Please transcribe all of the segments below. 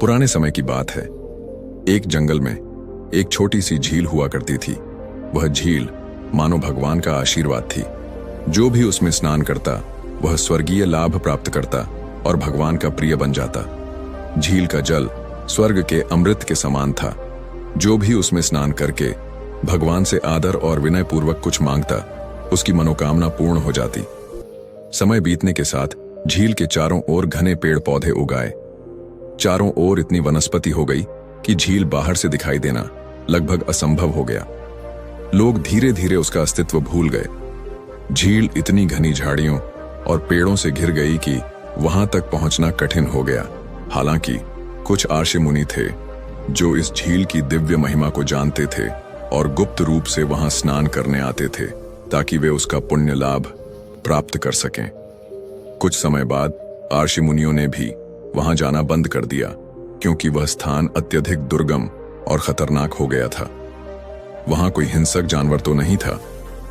पुराने समय की बात है। एक जंगल में एक छोटी सी झील हुआ करती थी। वह झील मानो भगवान का आशीर्वाद थी। जो भी उसमें स्नान करता वह स्वर्गीय लाभ प्राप्त करता और भगवान का प्रिय बन जाता। झील का जल स्वर्ग के अमृत के समान था। जो भी उसमें स्नान करके भगवान से आदर और विनय पूर्वक कुछ मांगता, उसकी मनोकामना पूर्ण हो जाती। समय बीतने के साथ झील के चारों ओर घने पेड़ पौधे उगाए। चारों ओर इतनी वनस्पति हो गई कि झील बाहर से दिखाई देना लगभग असंभव हो गया। लोग धीरे धीरे उसका अस्तित्व भूल गए। झील इतनी घनी झाड़ियों और पेड़ों से घिर गई कि वहां तक पहुंचना कठिन हो गया। हालांकि कुछ आर्षि मुनि थे जो इस झील की दिव्य महिमा को जानते थे और गुप्त रूप से वहां स्नान करने आते थे ताकि वे उसका पुण्य लाभ प्राप्त कर सकें। कुछ समय बाद आर्षि मुनियों ने भी वहां जाना बंद कर दिया क्योंकि वह स्थान अत्यधिक दुर्गम और खतरनाक हो गया था। वहां कोई हिंसक जानवर तो नहीं था,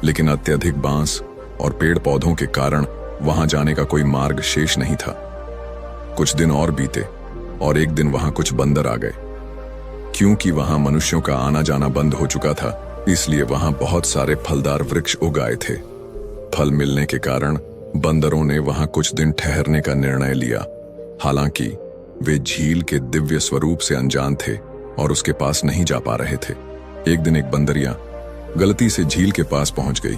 लेकिन अत्यधिक बांस और पेड़ पौधों के कारण वहां जाने का कोई मार्ग शेष नहीं था। कुछ दिन और बीते और एक दिन वहां कुछ बंदर आ गए। क्योंकि वहां मनुष्यों का आना जाना बंद हो चुका था, इसलिए वहां बहुत सारे फलदार वृक्ष उगाए थे। फल मिलने के कारण बंदरों ने वहां कुछ दिन ठहरने का निर्णय लिया। हालांकि वे झील के दिव्य स्वरूप से अनजान थे और उसके पास नहीं जा पा रहे थे। एक दिन एक बंदरिया गलती से झील के पास पहुंच गई।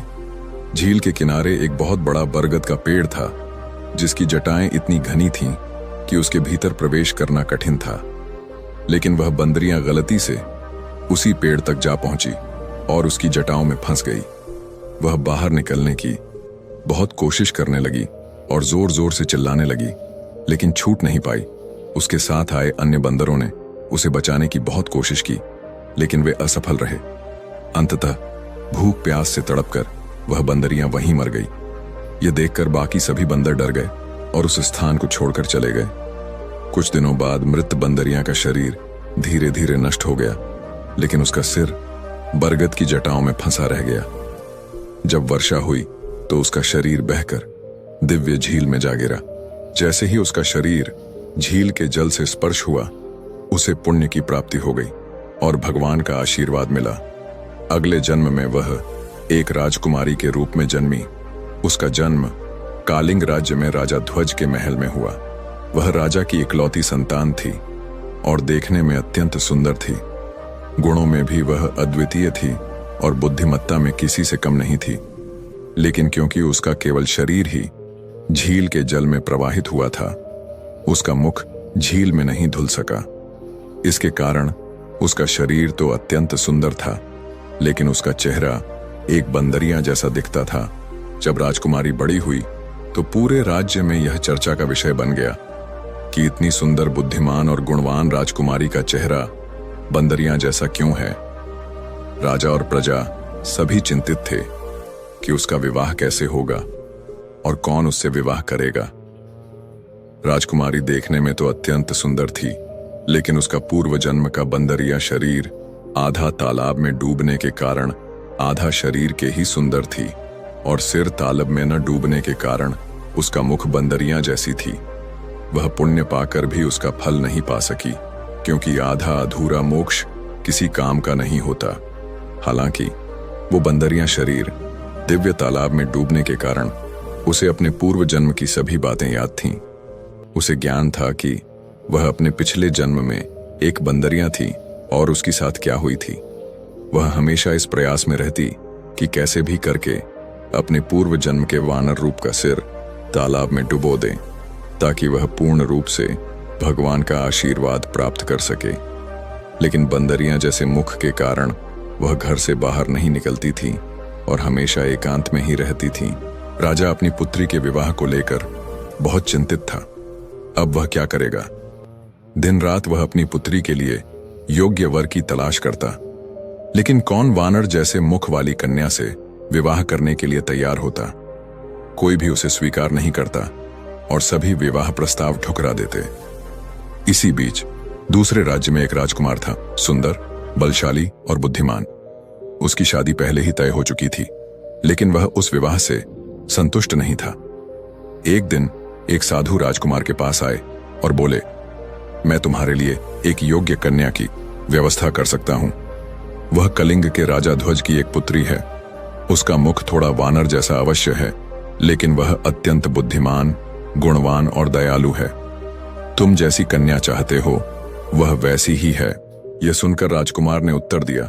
झील के किनारे एक बहुत बड़ा बरगद का पेड़ था जिसकी जटाएं इतनी घनी थीं कि उसके भीतर प्रवेश करना कठिन था। लेकिन वह बंदरिया गलती से उसी पेड़ तक जा पहुंची और उसकी जटाओं में फंस गई। वह बाहर निकलने की बहुत कोशिश करने लगी और जोर जोर से चिल्लाने लगी, लेकिन छूट नहीं पाई। उसके साथ आए अन्य बंदरों ने उसे बचाने की बहुत कोशिश की, लेकिन वे असफल रहे। अंततः भूख प्यास से तड़पकर वह बंदरियां वहीं मर गई। यह देखकर बाकी सभी बंदर डर गए और उस स्थान को छोड़कर चले गए। कुछ दिनों बाद मृत बंदरियां का शरीर धीरे धीरे नष्ट हो गया, लेकिन उसका सिर बरगद की जटाओं में फंसा रह गया। जब वर्षा हुई तो उसका शरीर बहकर दिव्य झील में जा गिरा। जैसे ही उसका शरीर झील के जल से स्पर्श हुआ, उसे पुण्य की प्राप्ति हो गई और भगवान का आशीर्वाद मिला। अगले जन्म में वह एक राजकुमारी के रूप में जन्मी। उसका जन्म कालिंग राज्य में राजा ध्वज के महल में हुआ। वह राजा की इकलौती संतान थी और देखने में अत्यंत सुंदर थी। गुणों में भी वह अद्वितीय थी और बुद्धिमत्ता में किसी से कम नहीं थी। लेकिन क्योंकि उसका केवल शरीर ही झील के जल में प्रवाहित हुआ था, उसका मुख झील में नहीं धुल सका। इसके कारण उसका शरीर तो अत्यंत सुंदर था, लेकिन उसका चेहरा एक बंदरिया जैसा दिखता था। जब राजकुमारी बड़ी हुई तो पूरे राज्य में यह चर्चा का विषय बन गया कि इतनी सुंदर, बुद्धिमान और गुणवान राजकुमारी का चेहरा बंदरिया जैसा क्यों है। राजा और प्रजा सभी चिंतित थे कि उसका विवाह कैसे होगा और कौन उससे विवाह करेगा। राजकुमारी देखने में तो अत्यंत सुंदर थी, लेकिन उसका पूर्व जन्म का बंदरिया शरीर आधा तालाब में डूबने के कारण आधा शरीर के ही सुंदर थी और सिर तालाब में न डूबने के कारण उसका मुख बंदरिया जैसी थी। वह पुण्य पाकर भी उसका फल नहीं पा सकी, क्योंकि आधा अधूरा मोक्ष किसी काम का नहीं होता। हालांकि वो बंदरिया शरीर दिव्य तालाब में डूबने के कारण उसे अपने पूर्व जन्म की सभी बातें याद थीं। उसे ज्ञान था कि वह अपने पिछले जन्म में एक बंदरिया थी और उसके साथ क्या हुई थी। वह हमेशा इस प्रयास में रहती कि कैसे भी करके अपने पूर्व जन्म के वानर रूप का सिर तालाब में डुबो दे, ताकि वह पूर्ण रूप से भगवान का आशीर्वाद प्राप्त कर सके। लेकिन बंदरिया जैसे मुख के कारण वह घर से बाहर नहीं निकलती थी और हमेशा एकांत में ही रहती थी। राजा अपनी पुत्री के विवाह को लेकर बहुत चिंतित था। अब वह क्या करेगा। दिन रात वह अपनी पुत्री के लिए योग्य वर की तलाश करता, लेकिन कौन वानर जैसे मुख वाली कन्या से विवाह करने के लिए तैयार होता। कोई भी उसे स्वीकार नहीं करता और सभी विवाह प्रस्ताव ठुकरा देते। इसी बीच दूसरे राज्य में एक राजकुमार था, सुंदर, बलशाली और बुद्धिमान। उसकी शादी पहले ही तय हो चुकी थी, लेकिन वह उस विवाह से संतुष्ट नहीं था। एक दिन एक साधु राजकुमार के पास आए और बोले, मैं तुम्हारे लिए एक योग्य कन्या की व्यवस्था कर सकता हूं। वह कलिंग के राजा ध्वज की एक पुत्री है। उसका मुख थोड़ा वानर जैसा अवश्य है, लेकिन वह अत्यंत बुद्धिमान, गुणवान और दयालु है। तुम जैसी कन्या चाहते हो वह वैसी ही है। यह सुनकर राजकुमार ने उत्तर दिया,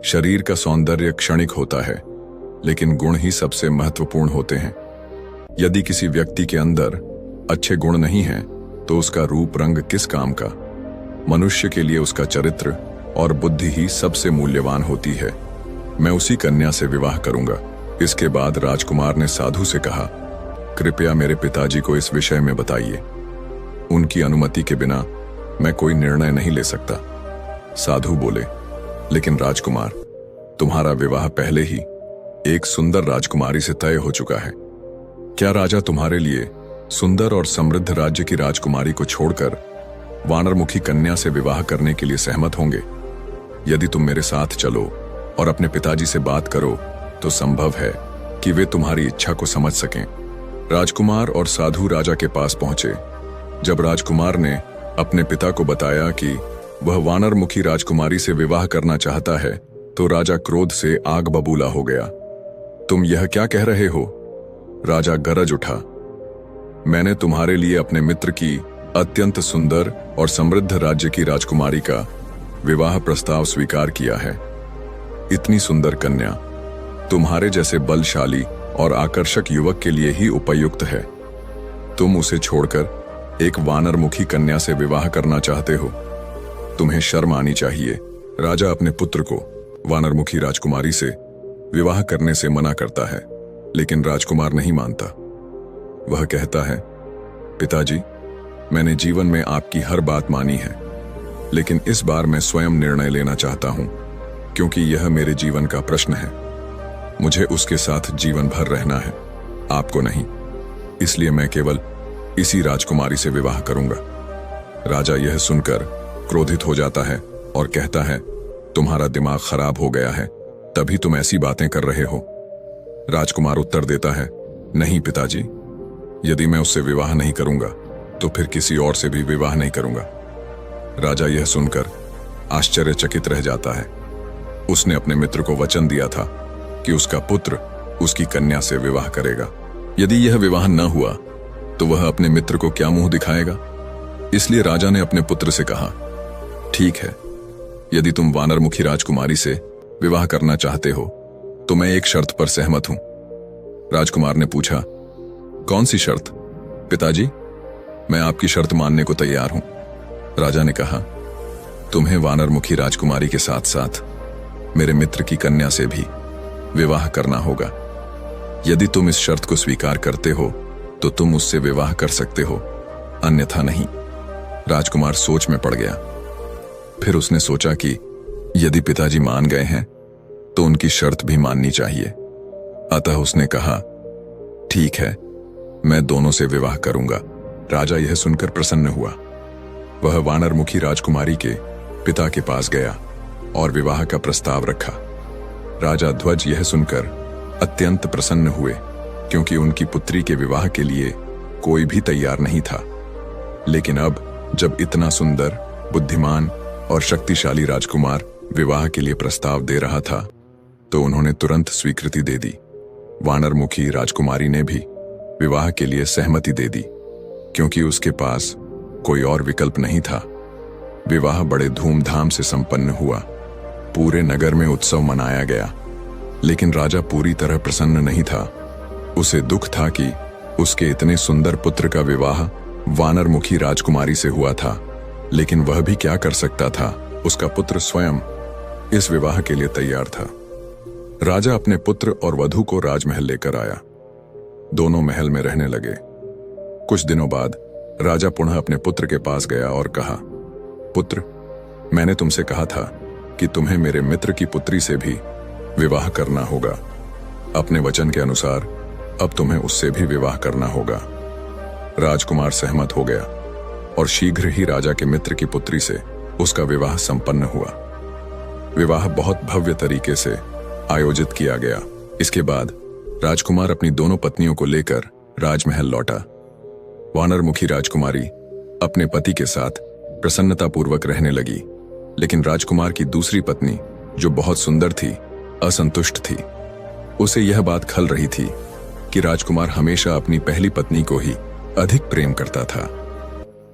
शरीर का सौंदर्य क्षणिक होता है, लेकिन गुण ही सबसे महत्वपूर्ण होते हैं। यदि किसी व्यक्ति के अंदर अच्छे गुण नहीं हैं, तो उसका रूप रंग किस काम का। मनुष्य के लिए उसका चरित्र और बुद्धि ही सबसे मूल्यवान होती है। मैं उसी कन्या से विवाह करूंगा। इसके बाद राजकुमार ने साधु से कहा, कृपया मेरे पिताजी को इस विषय में बताइए। उनकी अनुमति के बिना मैं कोई निर्णय नहीं ले सकता। साधु बोले, लेकिन राजकुमार, तुम्हारा विवाह पहले ही एक सुंदर राजकुमारी से तय हो चुका है। क्या राजा तुम्हारे लिए सुंदर और समृद्ध राज्य की राजकुमारी को छोड़कर वानरमुखी कन्या से विवाह करने के लिए सहमत होंगे? यदि तुम मेरे साथ चलो और अपने पिताजी से बात करो तो संभव है कि वे तुम्हारी इच्छा को समझ सकें। राजकुमार और साधु राजा के पास पहुंचे। जब राजकुमार ने अपने पिता को बताया कि वह वानरमुखी राजकुमारी से विवाह करना चाहता है, तो राजा क्रोध से आग बबूला हो गया। तुम यह क्या कह रहे हो? राजा गरज उठा, मैंने तुम्हारे लिए अपने मित्र की अत्यंत सुंदर और समृद्ध राज्य की राजकुमारी का विवाह प्रस्ताव स्वीकार किया है। इतनी सुंदर कन्या तुम्हारे जैसे बलशाली और आकर्षक युवक के लिए ही उपयुक्त है। तुम उसे छोड़कर एक वानरमुखी कन्या से विवाह करना चाहते हो? तुम्हें शर्म आनी चाहिए। राजा अपने पुत्र को वानरमुखी राजकुमारी से विवाह करने से मना करता है, लेकिन राजकुमार नहीं मानता। वह कहता है, पिताजी, मैंने जीवन में आपकी हर बात मानी है, लेकिन इस बार मैं स्वयं निर्णय लेना चाहता हूं, क्योंकि यह मेरे जीवन का प्रश्न है। मुझे उसके साथ जीवन भर रहना है, आपको नहीं। इसलिए मैं केवल इसी राजकुमारी से विवाह करूंगा। राजा यह सुनकर क्रोधित हो जाता है और कहता है, तुम्हारा दिमाग खराब हो गया है, तभी तुम ऐसी बातें कर रहे हो। राजकुमार उत्तर देता है, नहीं पिताजी, यदि मैं उससे विवाह नहीं करूंगा तो फिर किसी और से भी विवाह नहीं करूंगा। राजा यह सुनकर आश्चर्यचकित रह जाता है। उसने अपने मित्र को वचन दिया था कि उसका पुत्र उसकी कन्या से विवाह करेगा। यदि यह विवाह न हुआ तो वह अपने मित्र को क्या मुंह दिखाएगा? इसलिए राजा ने अपने पुत्र से कहा, ठीक है, यदि तुम वानरमुखी राजकुमारी से विवाह करना चाहते हो तो मैं एक शर्त पर सहमत हूं। राजकुमार ने पूछा, कौन सी शर्त? पिताजी, मैं आपकी शर्त मानने को तैयार हूं। राजा ने कहा, तुम्हें वानरमुखी राजकुमारी के साथ साथ मेरे मित्र की कन्या से भी विवाह करना होगा। यदि तुम इस शर्त को स्वीकार करते हो तो तुम उससे विवाह कर सकते हो, अन्यथा नहीं। राजकुमार सोच में पड़ गया। फिर उसने सोचा कि यदि पिताजी मान गए हैं तो उनकी शर्त भी माननी चाहिए। अतः उसने कहा, ठीक है, मैं दोनों से विवाह करूंगा। राजा यह सुनकर प्रसन्न हुआ। वह वानरमुखी राजकुमारी के पिता के पास गया और विवाह का प्रस्ताव रखा। राजा ध्वज यह सुनकर अत्यंत प्रसन्न हुए, क्योंकि उनकी पुत्री के विवाह के लिए कोई भी तैयार नहीं था। लेकिन अब जब इतना सुंदर, बुद्धिमान और शक्तिशाली राजकुमार विवाह के लिए प्रस्ताव दे रहा था, तो उन्होंने तुरंत स्वीकृति दे दी। वानरमुखी राजकुमारी ने भी विवाह के लिए सहमति दे दी, क्योंकि उसके पास कोई और विकल्प नहीं था। विवाह बड़े धूमधाम से संपन्न हुआ। पूरे नगर में उत्सव मनाया गया, लेकिन राजा पूरी तरह प्रसन्न नहीं था। उसे दुख था कि उसके इतने सुंदर पुत्र का विवाह वानरमुखी राजकुमारी से हुआ था, लेकिन वह भी क्या कर सकता था? उसका पुत्र स्वयं इस विवाह के लिए तैयार था। राजा अपने पुत्र और वधू को राजमहल लेकर आया। दोनों महल में रहने लगे। कुछ दिनों बाद राजा पुनः अपने पुत्र के पास गया और कहा, पुत्र, मैंने तुमसे कहा था कि तुम्हें मेरे मित्र की पुत्री से भी विवाह करना होगा। अपने वचन के अनुसार अब तुम्हें उससे भी विवाह करना होगा। राजकुमार सहमत हो गया और शीघ्र ही राजा के मित्र की पुत्री से उसका विवाह संपन्न हुआ। विवाह बहुत भव्य तरीके से आयोजित किया गया। इसके बाद राजकुमार अपनी दोनों पत्नियों को लेकर राजमहल लौटा। वानरमुखी राजकुमारी अपने पति के साथ प्रसन्नतापूर्वक रहने लगी। लेकिन राजकुमार की दूसरी पत्नी, जो बहुत सुंदर थी, असंतुष्ट थी। उसे यह बात खल रही थी कि राजकुमार हमेशा अपनी पहली पत्नी को ही अधिक प्रेम करता था।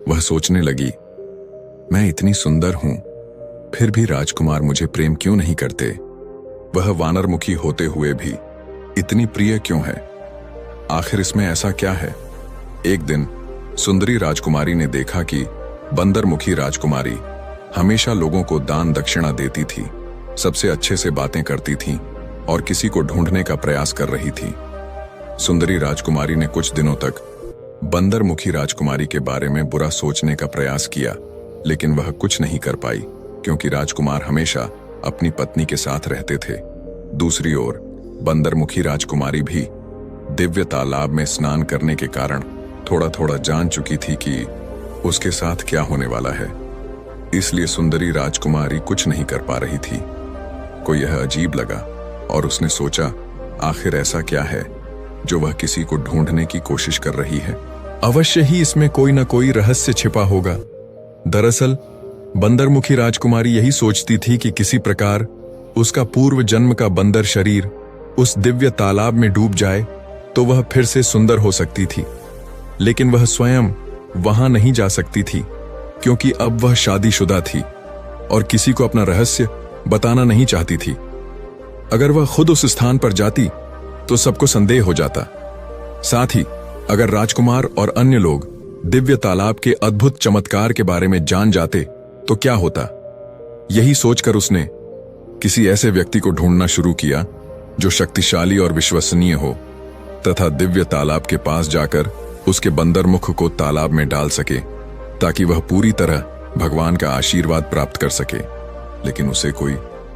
वह सोचने लगी, मैं इतनी सुंदर हूं, फिर भी राजकुमार मुझे प्रेम क्यों नहीं करते? वह वानरमुखी होते हुए भी इतनी प्रिय क्यों है? आखिर इसमें ऐसा क्या है? एक दिन सुंदरी राजकुमारी ने देखा कि बंदरमुखी राजकुमारी हमेशा लोगों को दान दक्षिणा देती थी, सबसे अच्छे से बातें करती थी और किसी को ढूंढने का प्रयास कर रही थी। सुंदरी राजकुमारी ने कुछ दिनों तक बंदरमुखी राजकुमारी के बारे में बुरा सोचने का प्रयास किया, लेकिन वह कुछ नहीं कर पाई, क्योंकि राजकुमार हमेशा अपनी पत्नी के साथ रहते थे। दूसरी ओर बंदरमुखी राजकुमारी भी दिव्य तालाब में स्नान करने के कारण थोड़ा थोड़ा जान चुकी थी कि उसके साथ क्या होने वाला है। इसलिए सुंदरी राजकुमारी कुछ नहीं कर पा रही थी। को यह अजीब लगा और उसने सोचा, आखिर ऐसा क्या है जो वह किसी को ढूंढने की कोशिश कर रही है? अवश्य ही इसमें कोई न कोई रहस्य छिपा होगा। दरअसल बंदरमुखी राजकुमारी यही सोचती थी कि किसी प्रकार उसका पूर्व जन्म का बंदर शरीर उस दिव्य तालाब में डूब जाए तो वह फिर से सुंदर हो सकती थी। लेकिन वह स्वयं वहां नहीं जा सकती थी, क्योंकि अब वह शादीशुदा थी और किसी को अपना रहस्य बताना नहीं चाहती थी। अगर वह खुद उस स्थान पर जाती तो सबको संदेह हो जाता। साथ ही अगर राजकुमार और अन्य लोग दिव्य तालाब के अद्भुत चमत्कार के बारे में जान जाते तो क्या होता? यही सोचकर उसने किसी ऐसे व्यक्ति को ढूंढना शुरू किया जो शक्तिशाली और विश्वसनीय हो तथा दिव्य तालाब के पास जाकर उसके बंदरमुख को तालाब में डाल सके, ताकि वह पूरी तरह भगवान का आशीर्वाद प्राप्त कर सके। लेकिन उसे कोई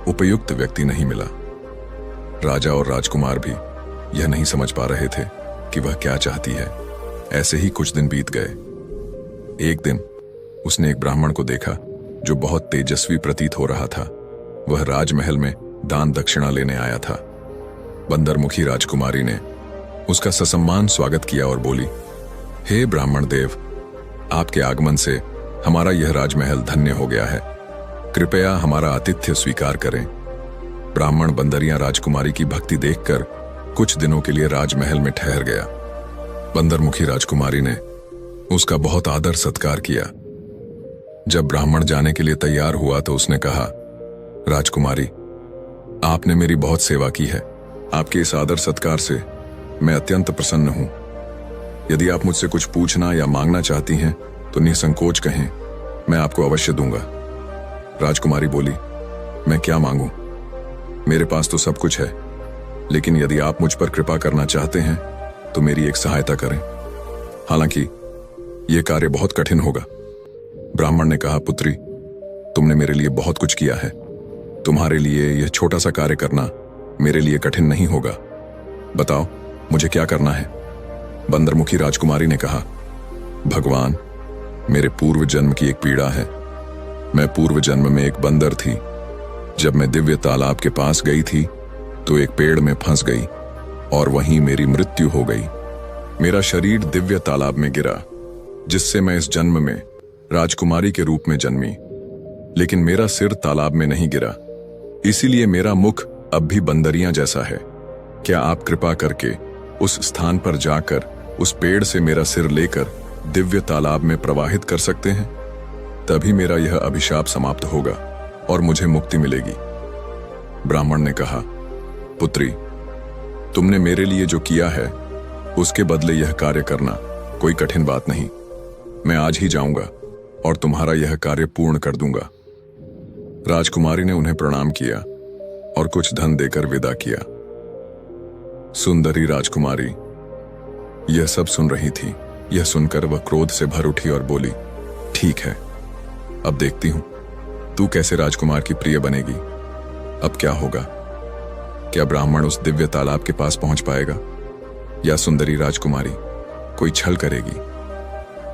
उपयुक्त व्यक्ति नहीं मिला। राजा और राजकुमार भी यह नहीं समझ पा रहे थे कि वह क्या चाहती है। ऐसे ही कुछ दिन बीत गए। एक दिन उसने एक ब्राह्मण को देखा जो बहुत तेजस्वी प्रतीत हो रहा था। वह राजमहल में दान दक्षिणा लेने आया था। बंदरमुखी राजकुमारी ने उसका ससम्मान स्वागत किया और बोली, हे ब्राह्मण देव, आपके आगमन से हमारा यह राजमहल धन्य हो गया है। कृपया हमारा आतिथ्य स्वीकार करें। ब्राह्मण बंदरिया राजकुमारी की भक्ति देखकर कुछ दिनों के लिए राजमहल में ठहर गया। बंदरमुखी राजकुमारी ने उसका बहुत आदर सत्कार किया। जब ब्राह्मण जाने के लिए तैयार हुआ तो उसने कहा, राजकुमारी, आपने मेरी बहुत सेवा की है। आपके इस आदर सत्कार से मैं अत्यंत प्रसन्न हूं। यदि आप मुझसे कुछ पूछना या मांगना चाहती हैं तो निसंकोच कहें, मैं आपको अवश्य दूंगा। राजकुमारी बोली, मैं क्या मांगूं? मेरे पास तो सब कुछ है, लेकिन यदि आप मुझ पर कृपा करना चाहते हैं तो मेरी एक सहायता करें। हालांकि यह कार्य बहुत कठिन होगा। ब्राह्मण ने कहा, पुत्री, तुमने मेरे लिए बहुत कुछ किया है। तुम्हारे लिए यह छोटा सा कार्य करना मेरे लिए कठिन नहीं होगा। बताओ, मुझे क्या करना है? बंदरमुखी राजकुमारी ने कहा, भगवान, मेरे पूर्व जन्म की एक पीड़ा है। मैं पूर्व जन्म में एक बंदर थी। जब मैं दिव्य तालाब के पास गई थी तो एक पेड़ में फंस गई और वहीं मेरी मृत्यु हो गई। मेरा शरीर दिव्य तालाब में गिरा, जिससे मैं इस जन्म में राजकुमारी के रूप में जन्मी। लेकिन मेरा सिर तालाब में नहीं गिरा, इसीलिए मेरा मुख अब भी बंदरियां जैसा है। क्या आप कृपा करके उस स्थान पर जाकर उस पेड़ से मेरा सिर लेकर दिव्य तालाब में प्रवाहित कर सकते हैं? तभी मेरा यह अभिशाप समाप्त होगा और मुझे मुक्ति मिलेगी। ब्राह्मण ने कहा, पुत्री, तुमने मेरे लिए जो किया है उसके बदले यह कार्य करना कोई कठिन बात नहीं। मैं आज ही जाऊंगा और तुम्हारा यह कार्य पूर्ण कर दूंगा। राजकुमारी ने उन्हें प्रणाम किया और कुछ धन देकर विदा किया। सुंदरी राजकुमारी यह सब सुन रही थी। यह सुनकर वह क्रोध से भर उठी और बोली, ठीक है, अब देखती हूं तू कैसे राजकुमार की प्रिय बनेगी। अब क्या होगा? क्या ब्राह्मण उस दिव्य तालाब के पास पहुंच पाएगा या सुंदरी राजकुमारी कोई छल करेगी?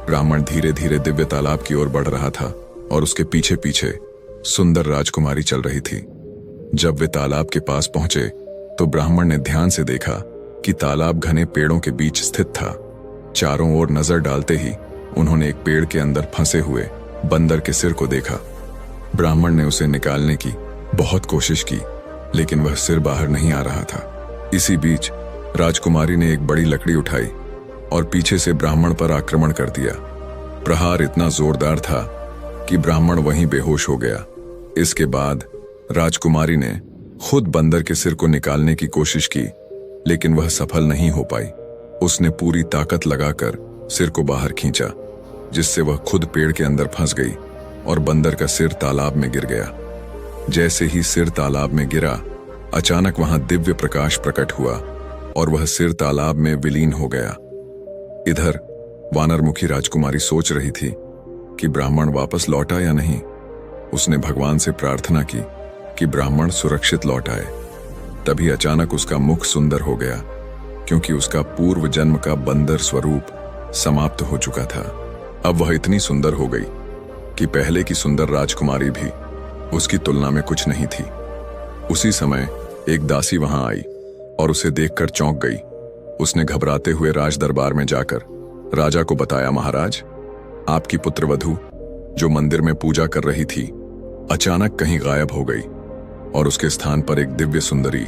ब्राह्मण धीरे धीरे दिव्य तालाब की ओर बढ़ रहा था और उसके पीछे पीछे सुंदर राजकुमारी चल रही थी। जब वे तालाब के पास पहुंचे तो ब्राह्मण ने ध्यान से देखा कि तालाब घने पेड़ों के बीच स्थित था। चारों ओर नजर डालते ही उन्होंने एक पेड़ के अंदर फंसे हुए बंदर के सिर को देखा। ब्राह्मण ने उसे निकालने की बहुत कोशिश की, लेकिन वह सिर बाहर नहीं आ रहा था। इसी बीच राजकुमारी ने एक बड़ी लकड़ी उठाई और पीछे से ब्राह्मण पर आक्रमण कर दिया। प्रहार इतना जोरदार था कि ब्राह्मण वहीं बेहोश हो गया। इसके बाद राजकुमारी ने खुद बंदर के सिर को निकालने की कोशिश की, लेकिन वह सफल नहीं हो पाई। उसने पूरी ताकत लगाकर सिर को बाहर खींचा, जिससे वह खुद पेड़ के अंदर फंस गई और बंदर का सिर तालाब में गिर गया। जैसे ही सिर तालाब में गिरा, अचानक वहां दिव्य प्रकाश प्रकट हुआ और वह सिर तालाब में विलीन हो गया। इधर वानरमुखी राजकुमारी सोच रही थी कि ब्राह्मण वापस लौटा या नहीं। उसने भगवान से प्रार्थना की कि ब्राह्मण सुरक्षित लौट आए। तभी अचानक उसका मुख सुंदर हो गया, क्योंकि उसका पूर्व जन्म का बंदर स्वरूप समाप्त हो चुका था। अब वह इतनी सुंदर हो गई कि पहले की सुंदर राजकुमारी भी उसकी तुलना में कुछ नहीं थी। उसी समय एक दासी वहां आई और उसे देखकर चौंक गई। उसने घबराते हुए राज दरबार में जाकर राजा को बताया, महाराज, आपकी पुत्रवधू जो मंदिर में पूजा कर रही थी, अचानक कहीं गायब हो गई और उसके स्थान पर एक दिव्य सुंदरी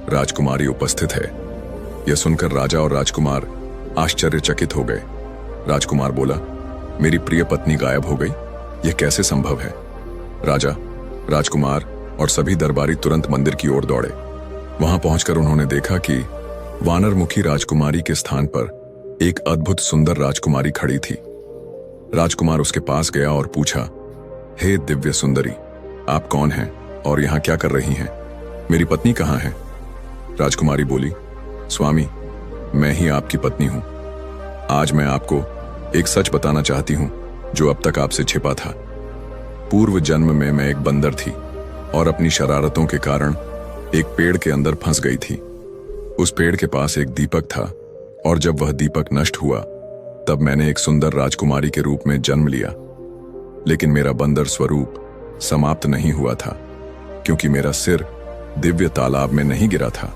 राजकुमारी उपस्थित है। यह सुनकर राजा और राजकुमार आश्चर्यचकित हो गए। राजकुमार बोला, मेरी प्रिय पत्नी गायब हो गई, यह कैसे संभव है? राजा, राजकुमार और सभी दरबारी तुरंत मंदिर की ओर दौड़े। वहां पहुंचकर उन्होंने देखा कि वानरमुखी राजकुमारी के स्थान पर एक अद्भुत सुंदर राजकुमारी खड़ी थी। राजकुमार उसके पास गया और पूछा, हे दिव्य सुंदरी, आप कौन हैं और यहां क्या कर रही हैं? मेरी पत्नी कहां है? राजकुमारी बोली, स्वामी, मैं ही आपकी पत्नी हूं। आज मैं आपको एक सच बताना चाहती हूं जो अब तक आपसे छिपा था। पूर्व जन्म में मैं एक बंदर थी और अपनी शरारतों के कारण एक पेड़ के अंदर फंस गई थी। उस पेड़ के पास एक दीपक था और जब वह दीपक नष्ट हुआ तब मैंने एक सुंदर राजकुमारी के रूप में जन्म लिया। लेकिन मेरा बंदर स्वरूप समाप्त नहीं हुआ था, क्योंकि मेरा सिर दिव्य तालाब में नहीं गिरा था।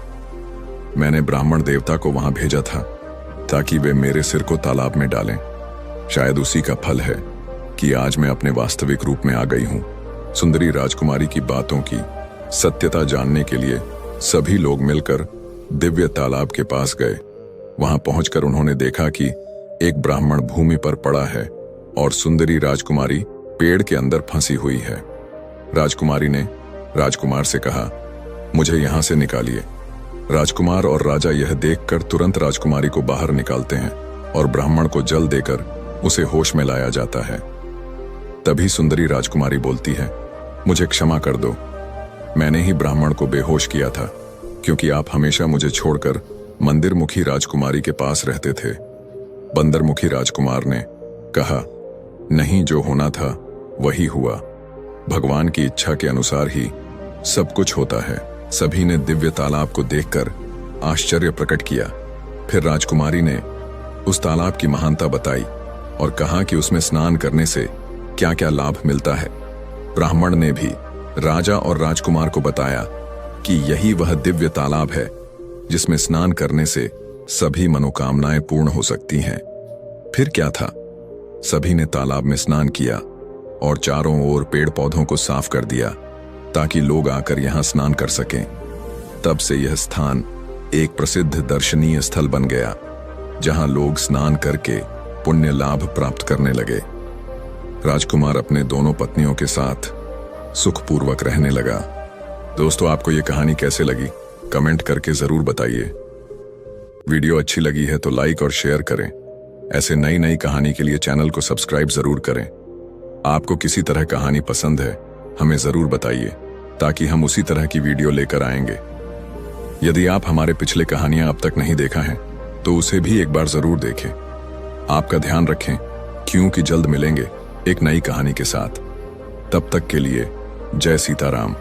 मैंने ब्राह्मण देवता को वहां भेजा था ताकि वे मेरे सिर को तालाब में डालें। शायद उसी का फल है कि आज मैं अपने वास्तविक रूप में आ गई हूं। सुंदरी राजकुमारी की बातों की सत्यता जानने के लिए सभी लोग मिलकर दिव्य तालाब के पास गए। वहां पहुंचकर उन्होंने देखा कि एक ब्राह्मण भूमि पर पड़ा है और सुंदरी राजकुमारी पेड़ के अंदर फंसी हुई है। राजकुमारी ने राजकुमार से कहा, मुझे यहां से निकालिए। राजकुमार और राजा यह देखकर तुरंत राजकुमारी को बाहर निकालते हैं और ब्राह्मण को जल देकर उसे होश में लाया जाता है। तभी सुंदरी राजकुमारी बोलती है, मुझे क्षमा कर दो, मैंने ही ब्राह्मण को बेहोश किया था, क्योंकि आप हमेशा मुझे छोड़कर मंदिर मुखी राजकुमारी के पास रहते थे। बंदर मुखी राजकुमार ने कहा, नहीं, जो होना था वही हुआ। भगवान की इच्छा के अनुसार ही सब कुछ होता है। सभी ने दिव्य तालाब को देखकर आश्चर्य प्रकट किया। फिर राजकुमारी ने उस तालाब की महानता बताई और कहा कि उसमें स्नान करने से क्या क्या लाभ मिलता है। ब्राह्मण ने भी राजा और राजकुमार को बताया कि यही वह दिव्य तालाब है जिसमें स्नान करने से सभी मनोकामनाएं पूर्ण हो सकती हैं। फिर क्या था, सभी ने तालाब में स्नान किया और चारों ओर पेड़ पौधों को साफ कर दिया ताकि लोग आकर यहां स्नान कर सकें। तब से यह स्थान एक प्रसिद्ध दर्शनीय स्थल बन गया, जहां लोग स्नान करके पुण्य लाभ प्राप्त करने लगे। राजकुमार अपने दोनों पत्नियों के साथ सुखपूर्वक रहने लगा। दोस्तों, आपको यह कहानी कैसे लगी कमेंट करके जरूर बताइए। वीडियो अच्छी लगी है तो लाइक और शेयर करें। ऐसे नई नई कहानी के लिए चैनल को सब्सक्राइब जरूर करें। आपको किसी तरह कहानी पसंद है हमें जरूर बताइए, ताकि हम उसी तरह की वीडियो लेकर आएंगे। यदि आप हमारे पिछले कहानियां अब तक नहीं देखा है तो उसे भी एक बार जरूर देखें। आपका ध्यान रखें, क्योंकि जल्द मिलेंगे एक नई कहानी के साथ। तब तक के लिए जय सीताराम।